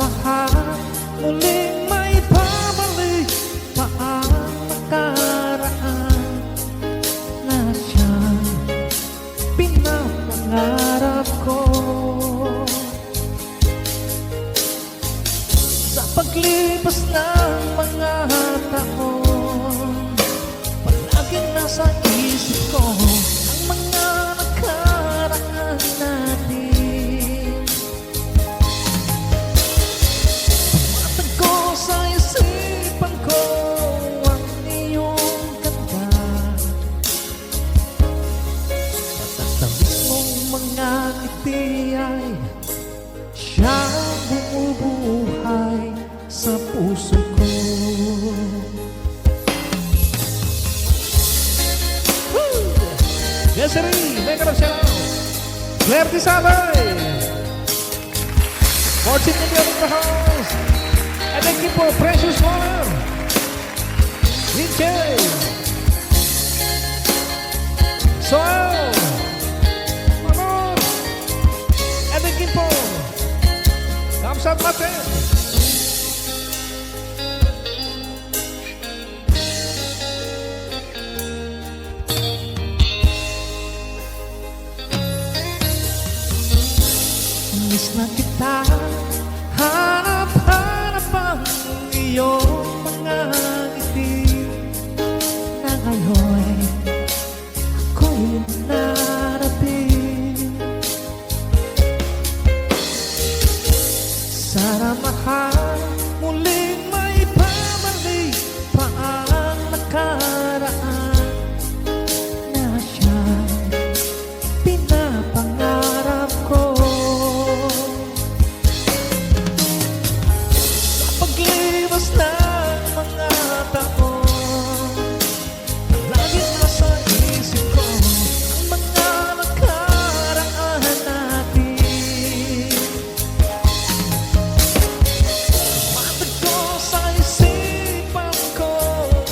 mahal, muling may pabalik pa ang nakaraan na siyang pinapangarap ko. Sa paglipas ng mga taon, palaging nasa isip ko ang mga nakaraan natin. Tumatagko sa isipan ko ang iyong ganda, matatamis mong mga ngiti ay siyang bumubuhay sa puso ko. Desiree, make it up siya lang. Claire Tisabay, 14 million in the house. And thank you for Precious Water, DJ Soel, Manod, and thank you for Kamsat Mate. Miss na kita, hanap-hanap ang iyong mga ngiti na ngayon ako'y narating. Sana mahal, muling may pabalik pa ang nakaraan na siyang pinapangarap ko. Paglipas ng mga taon, laging nasa isip ko ang mga nakaraan natin. Tumatagko sa isipan ko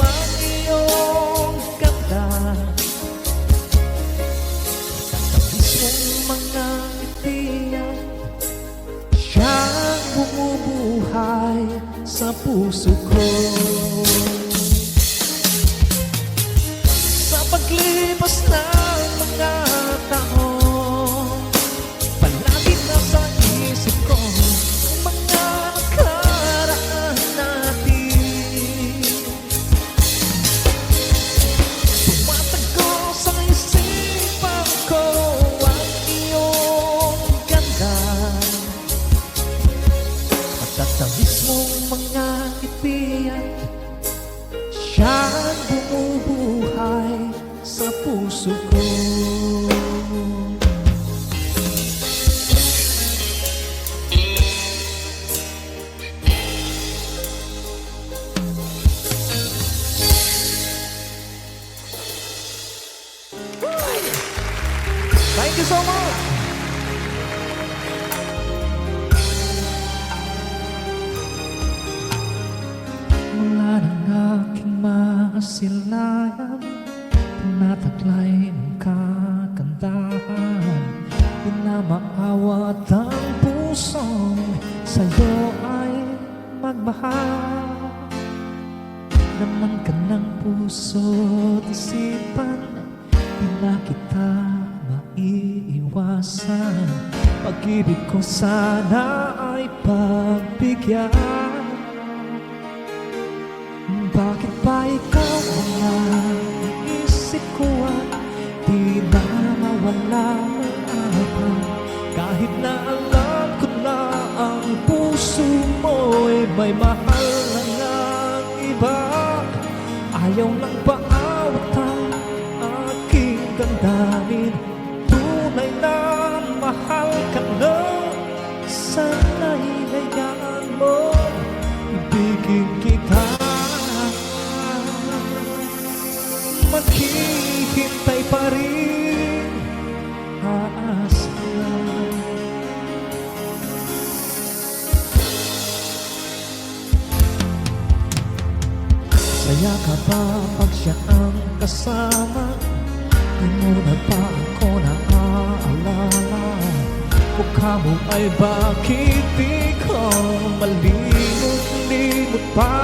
ang iyong ganda, tatamis mong mga ngiti ay siyang bumubuhay sa puso ko. Sa paglipas ng mga taon, palagi nasa isip ko ang mga nakaraan natin. Tumatagko sa isipan ko ang iyong ganda, matatamis mong mga ngiti at siyang bumubuhay sa puso ko. Thank you so much. Mula ng aking masilayan, tinataglay ng kagandahan, pinamaawat ang pusong sa'yo ay magmahal. Naman ka ng puso't isipan, di na kita maiiwasan. Pag-ibig ko sana ay pagbigyan. Bakit ba ikaw ang naisip ko at di na mawala ang kahit na alam ko na ang puso mo'y may mahal na ngang iba. Ayaw lang paawat ang aking damdamin, tunay na mahal ka na. Sana'y hayaan mo ibigin kita. Maghihintay pa rin, aasa lang. Saya ka ba pag siya ang kasama? Di mo na ba ako naaalala? mukha mo ay bakit di ko malimot-limot pa?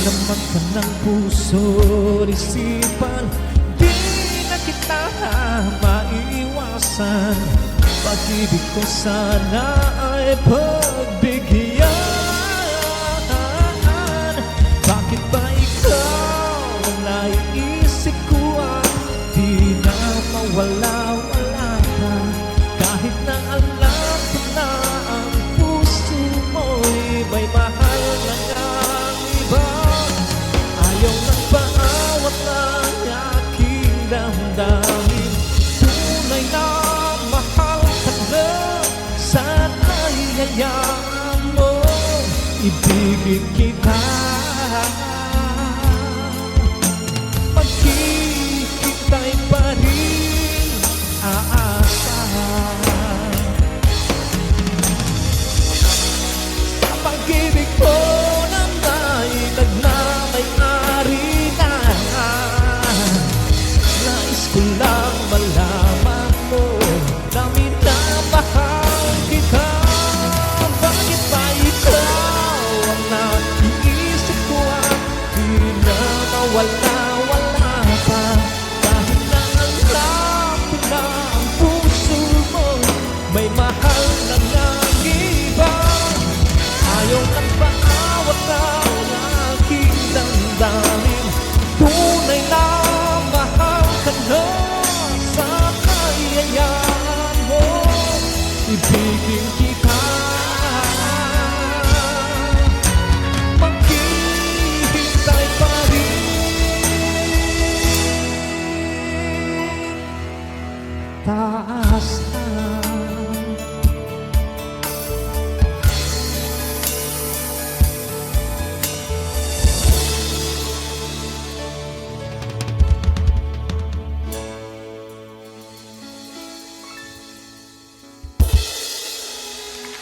Laman ka ng puso at isipan, di na kita maiiwasan. Pag-ibig ko sana ay pagbigyan. Bakit ba ikaw ang naiisip ko at di na mawala-wala ka? Kahit na alam ko na ang puso mo'y may mahal na ang iba. Ayaw nang paawat ng aking damdamin. Tunay na mahal ka na, sana'y hayaan mo ibigin kita. Magkikita'y pa rin aasahan. Sa pag-ibig mo nang ay nagmamay-ari na, nais ko lang malaman mo na minamahal kita. Bakit ba ikaw ang naiisip ko at di na mawala-wala pa? Kahit na alam ko na ang puso mo may mahal na ngang iba. Ayaw nang paawat ng aking damdamin. Tunay na mahal ka na, sana'y hayaan mo ibigin kita. Maghihintay pa rin taas na.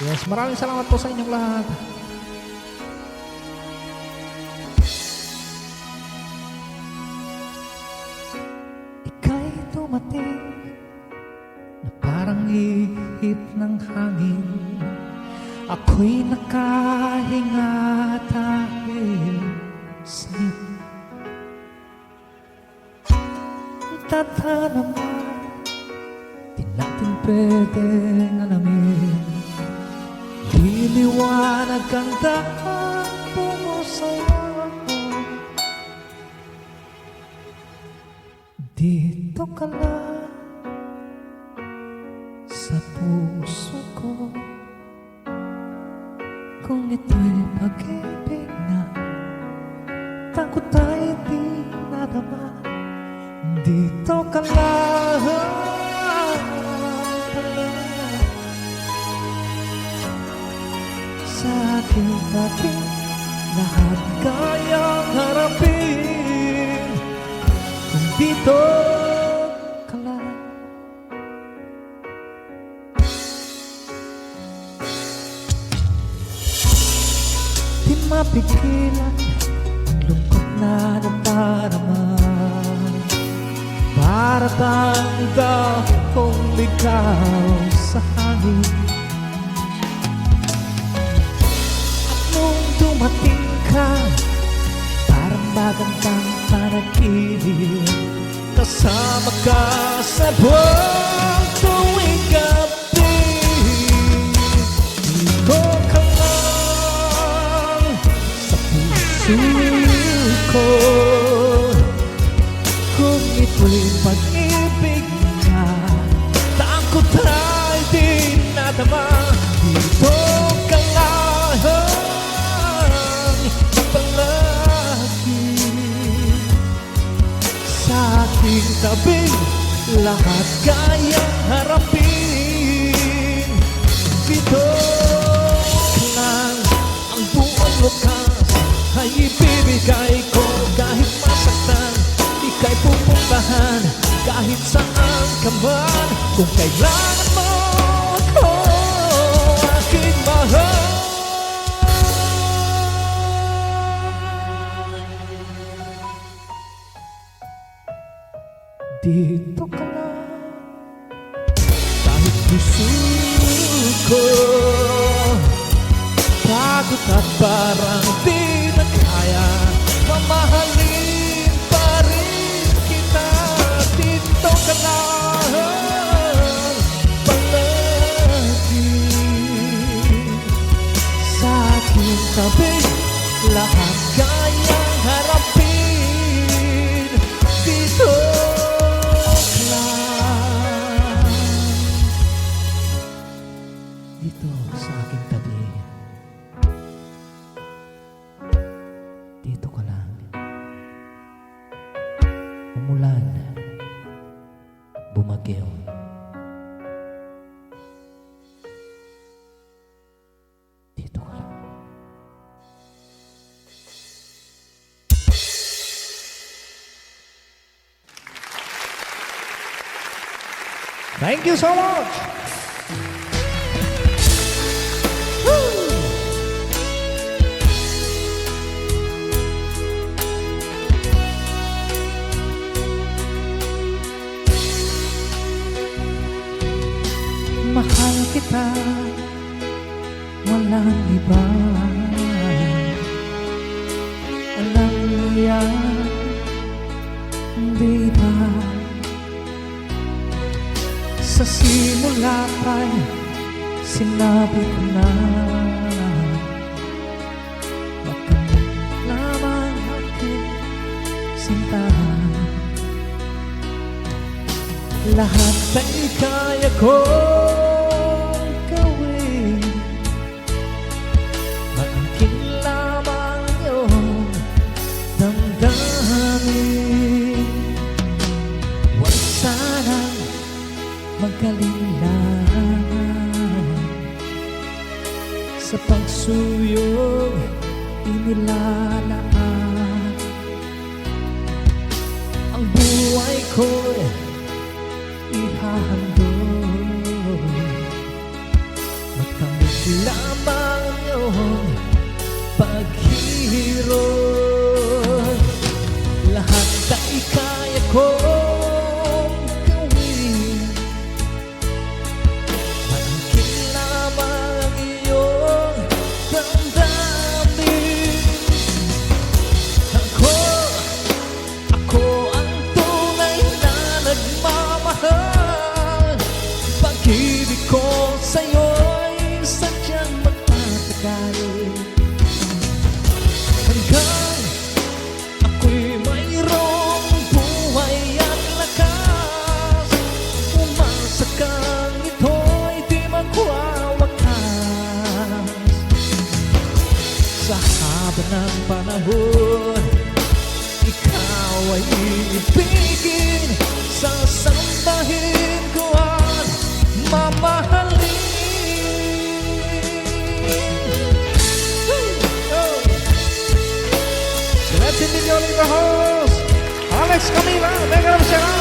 Yes, maraming salamat po sa inyong lahat. Ika'y dumating na parang ihip ng hangin. Ako'y nakahinga dahil sa'yo. Tadhana mo, di natin pwedeng alamin. Liliwanag ang daan tungo sa'yo. Dito ka lang sa puso ko. Kung ito'y pag-ibig na takot ay di nadama. Dito ka lang sa aking dating lahat kayang harapin. Kung dito ka lang. Di mapigilan ang lungkot na nadarama. Para bang dahong ligaw sa hangin. Dumating ka, parang magandang panaginip. Kasama ka sa buong tuwing gabi. Dito ka lang sa puso ko. Kung ito'y pag-ibig na takot ay di nadama. Dito ka lang sa aking tabi, lahat kayang harapin. Dito ka lang, ang buong lukas ay ibibigay ko. Kahit masaktan, ika'y pupuntahan kahit saan ka man. Kung kailangan mo ako, aking mahal. Dito ka lang parang di na kaya. Mamahalin pa rin kita. Dito ka lang palagi sa aking tabi. Lahat kayang harapin. Dito ka lang. Dito sa aking tabi. Dito ka lang. Umulan, bumagyo. Dito ka lang. Thank you so much. Mahal kita, walang iba. Alam mo yan, di ba? Sa simula pa'y sinabi ko na makamit lamang aking sintahan. Lahat ay kaya kong gawin. Maangkin lamang iyong damdamin. Huwag sanang magaling lang sa pagsuyong inilalaan. Ang buhay ko'y ihahandog. Makamit lamang iyong paghihirap. Lahat ay kaya kong gawin. Maangkin lamang ang iyong damdamin. Ako ang tunay na nagmamahal. Pag-ibig ko sa'yo'y sadyang magtatagal. Hanggang ako'y mayroong buhay at lakas. Umasa kang ito'y di magwawakas. Sa haba ng panahon, ikaw ay iibigin. Sasambahin ko at mamahalin. So let's enjoy the host, Alex Camila. Make it up, shout out.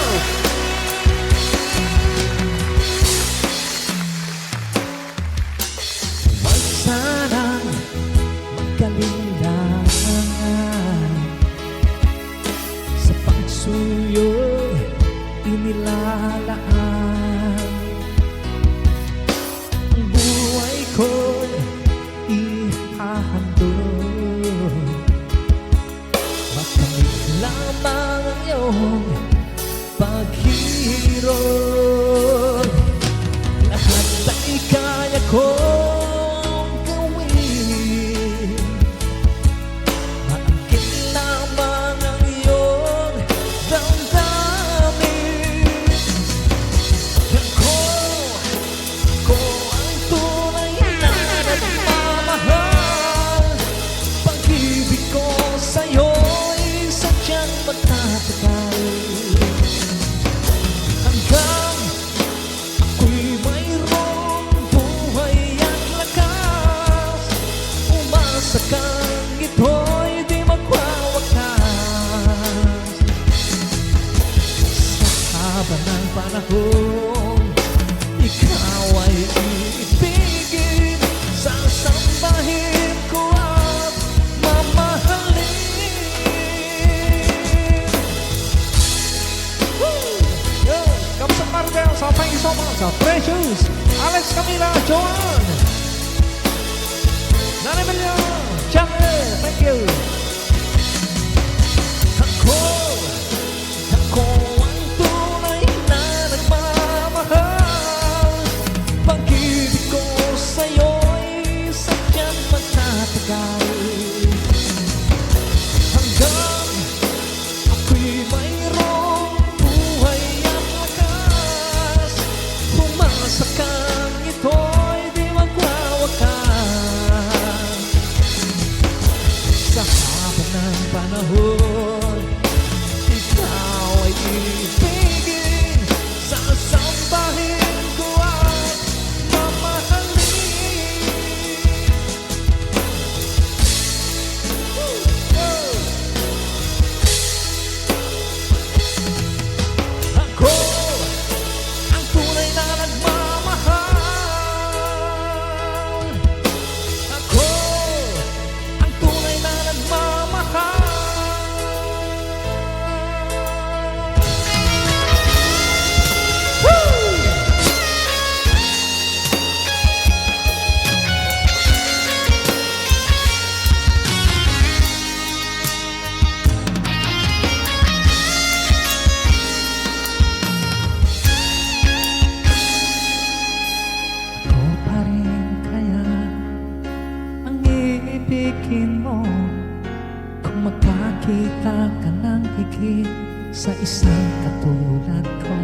Huwag sanang magaling lang sa pagsuyo inilalaan. Ang buhay ko'y ihahandog. Makamit lamang ang iyong paghihirap. Lahat ay kaya kong gawin. Maangkin lamang ang iyong damdamin. Ako ang tunay na nagmamahal. Pag-ibig ko sa'yo'y sadyang magtatagal. Hanggang ako'y mayroong buhay at lakas. Umasa kang ito'y di magwawakas. Sa haba ng panahon, ikaw ay iibigin. Sasambahin ko at mamahalin. Yo, Kamsat Marvel, so thank you so much. Precious, Alex Camila, Joan, Nani Million, bagay. Hanggang ako'y mayroong buhay at lakas, pumasa kang ito'y di magwawakas. Sa habang ng panahon, ikaw ay ibigin, sasambahin ko at mamahalin. Ako ang tunay na nagmamahal. Ako ang tunay na nagmamahal. Ako pa rin kaya ang iibigin mo, kung magkakita ka ng higit sa isang katulad ko.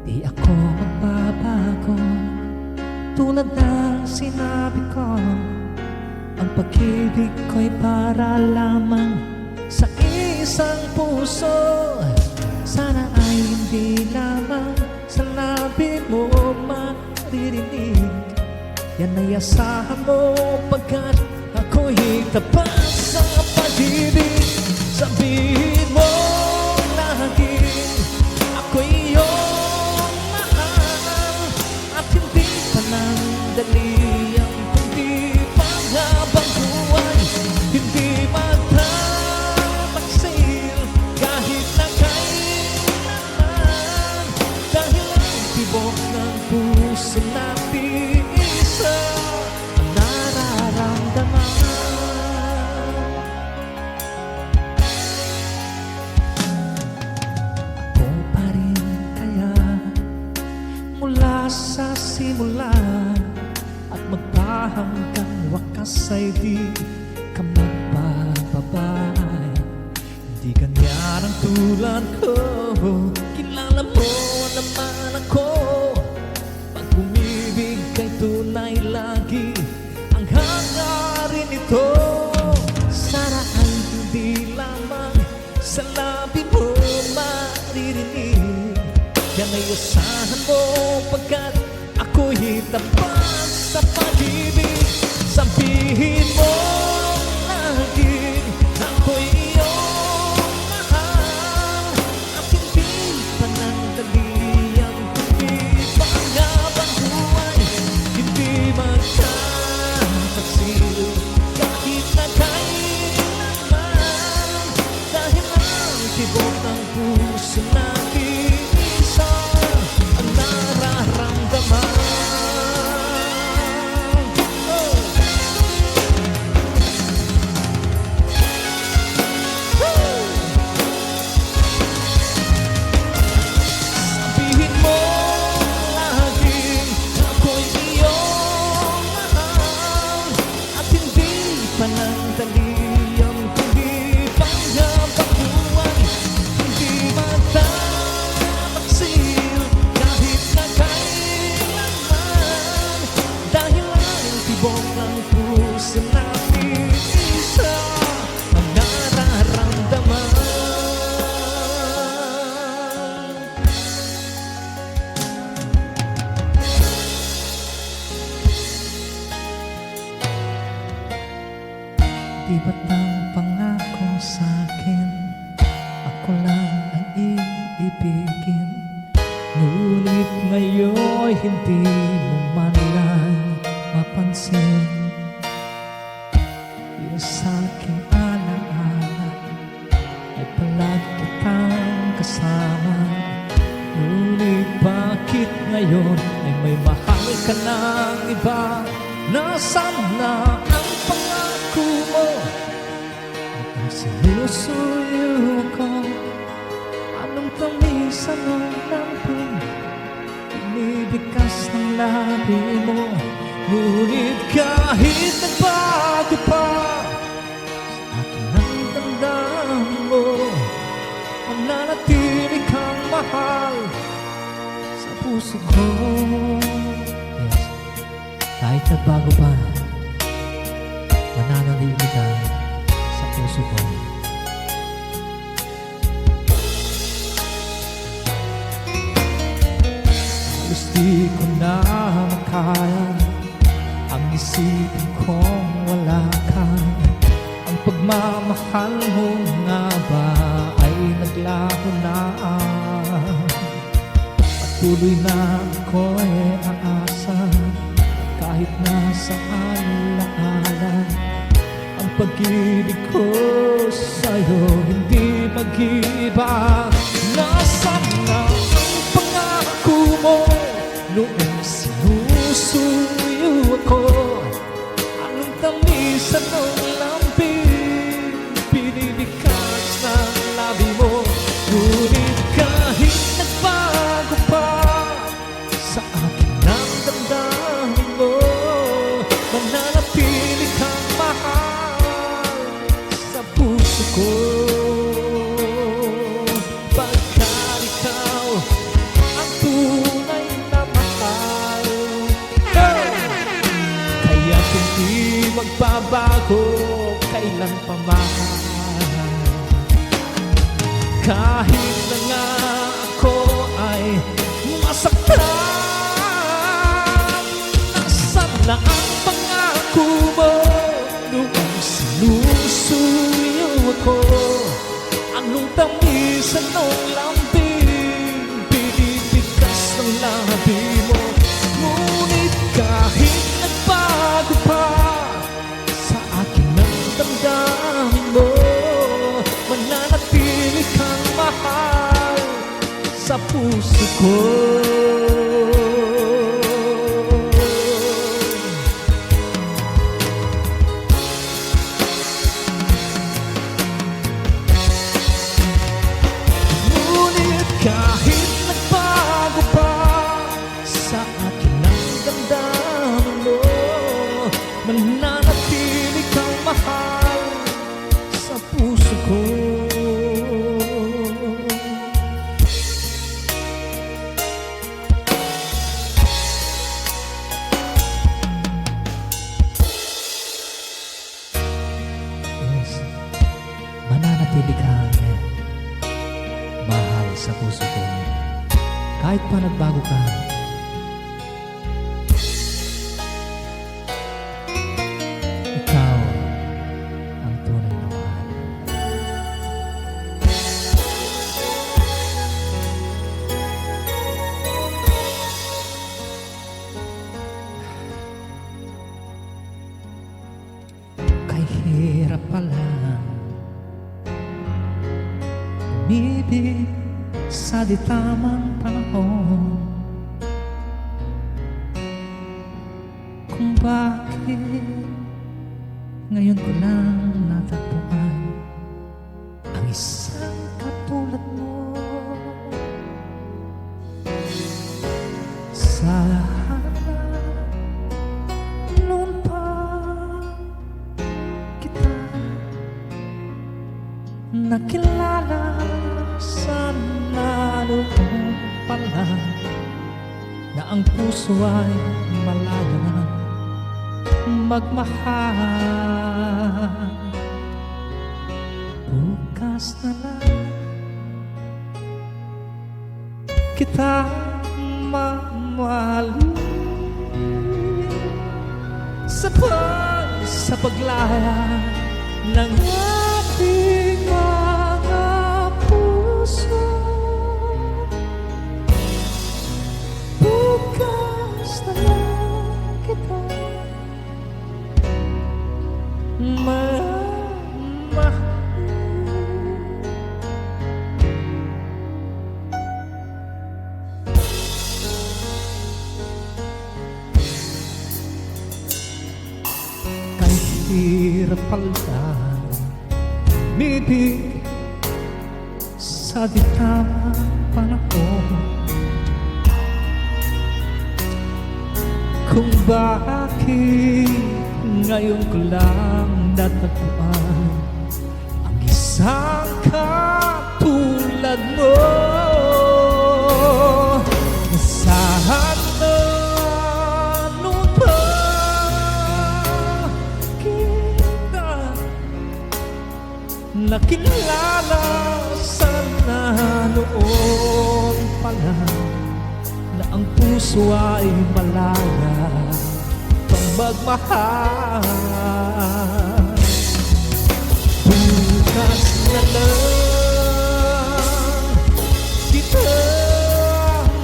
Di ako magbabago, tulad ng sinabi ko. Ang pag-ibig ko'y para lamang sa isang puso. Sana ay hindi lamang sa labi mo maririnig. Yan ay asahan mo, pagkat ako'y tapat sa pag-ibig. Sabihin mo laging ako'y iyong mahal, at hindi pa nang dali ang pag-ibig habang buhay. Hindi magtataksil kahit na kailanman, dahil ang tibok ng puso natin isa ang nararamdaman. Ako pa rin kaya mula sa simula at magpahanggang wakas ay di ka magbababay. Hindi ganyan ang tulad ko, kilala mo naman ako. Pag umibig kay tunay lagi ang hangarin nito. Sana ay hindi lamang sa labi mo maririnig. Yan ay asahan mo, pagkat ako'y tapat sa pag-ibig. Sabihin mo laging ako'y iyong mahal, at hindi pa nang dali ang pag-ibig habang buhay. Hindi magtataksil kahit na kailanman, dahil ang tibok ng puso natin isa ang nararamdaman. Sabihin mo laging ako'y iyong mahal, at hindi pa nang dali ang pag-ibig habang buhay. Hindi magtataksil kahit na kailanman, dahil ang tibok ng puso natin isa ang nararamdaman. Di ba't nang pangako sa'kin ako lang ang iibigin? Ngunit ngayon hindi mo man lang mapansin. Yung sa'king alaala ay palagi kitang kasama. Ngunit bakit ngayon ay may mahal ka ng iba? Nasaan na ang pangako mo? Ang sinusuyo ko, anong tamis, anong lampang binibigas ng labi mo? Ngunit kahit nagbago puso ko. Yes, kahit nagbago pa, mananatili ka sa puso ko. Halos di ko na makaya ang isipin kong wala ka. Ang pagmamahal mo nga ba ay naglaho na? Patuloy na ako'y aasa kahit nasaan laala. Ang pag-ibig ko sa'yo hindi mag-iba. Nasaan na ang pangako mo noong sinusuyo ako? Anong tamis, anong lambing binibigkas ng labi mo? Ngunit kahit nagbago pa sa akin ang damdamin mo, mananatili kang mahal sa puso ko. Pagkat ikaw ang tunay na mahal, kaya hindi magbabago kailan pa man. Kahit na nga ako ay masaktan, nasaan na ang pangako mo noong sinusuyo ako? Anong tamis, anong lambing binibigkas ng labi mo? Ngunit kahit nagbago pa sa akin ang damdamin mo, mananatili kang mahal sa puso ko. Ngunit kahit nagbago pa sa akin ang damdamin mo, mananatili kang mahal sa puso ko. Yes, mananatili kang mahal sa puso ko kahit pa nagbago ka. Ikaw ang tunay na mahal. Kay hirap pala umibig sa di tamang panahon, kung bakit ngayon ko lang natagpuan ang isang katulad mo. Sa lahat noon pa kita nakilala, sana noon pala na ang puso ay malayo na magmahal. Bukas na lang kita mamahalin sa paglaya ng ating mga puso. Bukas na lang kita hirap pala umibig sa di tamang panahon, kung bakit ngayon ko lang natagpuan ang isang katulad mo. Sa nakilala sana noon pa lang na ang puso ay malaya pang magmahal. Bukas na lang kita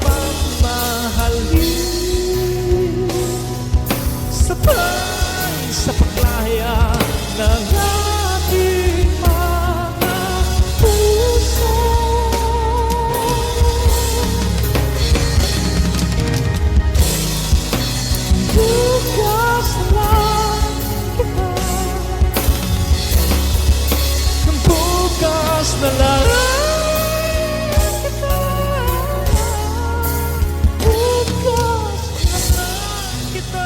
mamahalin, sabay sa paglaya ng ating mga puso. Bukas lang kita, bukas na lang kita, bukas na lang kita.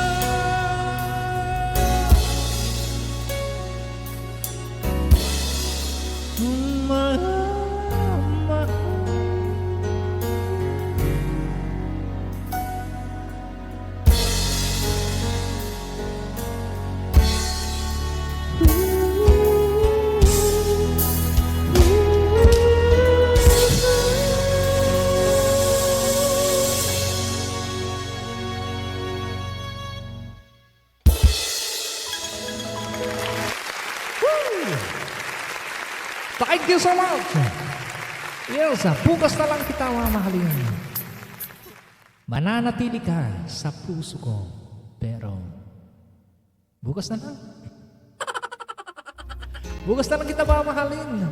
Thank you so much. Yes, bukas na lang kita mamahalin. Mananatili ka sa puso ko, pero bukas na lang. Bukas na lang kita mamahalin.